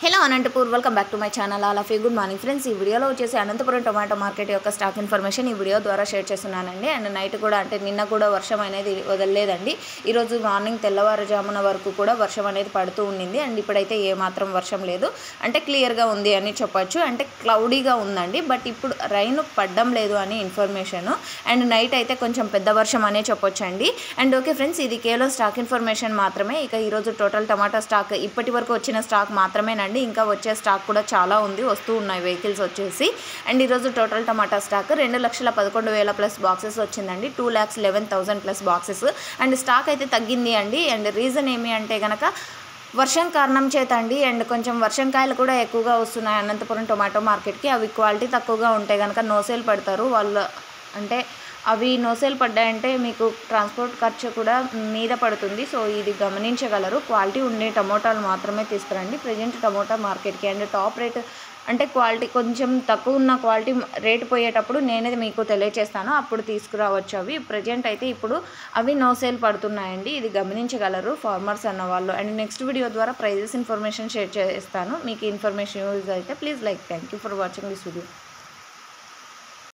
Hello Anantapur welcome back to my channel. All of you good morning friends. ఈ వీడియోలో వచ్చేసి Anantapuram tomato market యొక్క stock information ఈ video ద్వారా షేర్ చేస్తున్నానండి. అండ్ నైట్ కూడా అంటే నిన్న కూడా వర్షం అనేది వదలలేదండి. ఈరోజు మార్నింగ్ తెల్లవారుజామున వరకు కూడా వర్షం అనేది పడుతూ ఉండింది. అండ్ ఇప్పుడైతే ఏమాత్రం వర్షం లేదు, అంటే క్లియర్గా ఉంది అని చెప్పొచ్చు. అంటే క్లౌడీగా ఉందండి, బట్ ఇప్పుడు రైన్ పడడం లేదు అని ఇన్ఫర్మేషన్. అండ్ నైట్ అయితే కొంచెం పెద్ద వర్షం అనే చెప్పొచ్చు అండి. అండ్ ఓకే ఫ్రెండ్స్, ఇది కేవలం స్టాక్ ఇన్ఫర్మేషన్ మాత్రమే. ఇక ఈరోజు టోటల్ టమాటా స్టాక్ ఇప్పటి వరకు వచ్చిన స్టాక్ మాత్రమేనండి. ఇంకా వచ్చే స్టాక్ కూడా చాలా ఉంది, వస్తూ ఉన్నాయి వెహికల్స్ వచ్చేసి. అండ్ ఈరోజు టోటల్ టమాటా స్టాక్ 2,11,000 ప్లస్ బాక్సెస్ వచ్చిందండి. 2,11,000 ప్లస్ బాక్సెస్. అండ్ స్టాక్ అయితే తగ్గింది అండి. అండ్ రీజన్ ఏమి అంటే కనుక వర్షం కారణం చేత అండి. అండ్ కొంచెం వర్షంకాయలు కూడా ఎక్కువగా వస్తున్నాయి అనంతపురం టొమాటో మార్కెట్కి. అవి క్వాలిటీ తక్కువగా ఉంటే కనుక నోసేల్ పడతారు వాళ్ళు. అంటే అవి నోసేల్ పడ్డాయంటే మీకు ట్రాన్స్పోర్ట్ ఖర్చు కూడా మీద పడుతుంది. సో ఇది గమనించగలరు. క్వాలిటీ ఉండే టమోటాలు మాత్రమే తీసుకురండి ప్రజెంట్ టమోటా మార్కెట్కి. అండ్ టాప్ రేట్ అంటే క్వాలిటీ కొంచెం తక్కువ ఉన్న క్వాలిటీ రేటు పోయేటప్పుడు నేనేది మీకు తెలియజేస్తాను, అప్పుడు తీసుకురావచ్చు. అవి ప్రజెంట్ అయితే ఇప్పుడు అవి నో సేల్ పడుతున్నాయండి. ఇది గమనించగలరు ఫార్మర్స్ అన్న వాళ్ళు. అండ్ నెక్స్ట్ వీడియో ద్వారా ప్రైజెస్ ఇన్ఫర్మేషన్ షేర్ చేస్తాను. మీకు ఇన్ఫర్మేషన్ యూజ్ అయితే please like. Thank you for watching this video.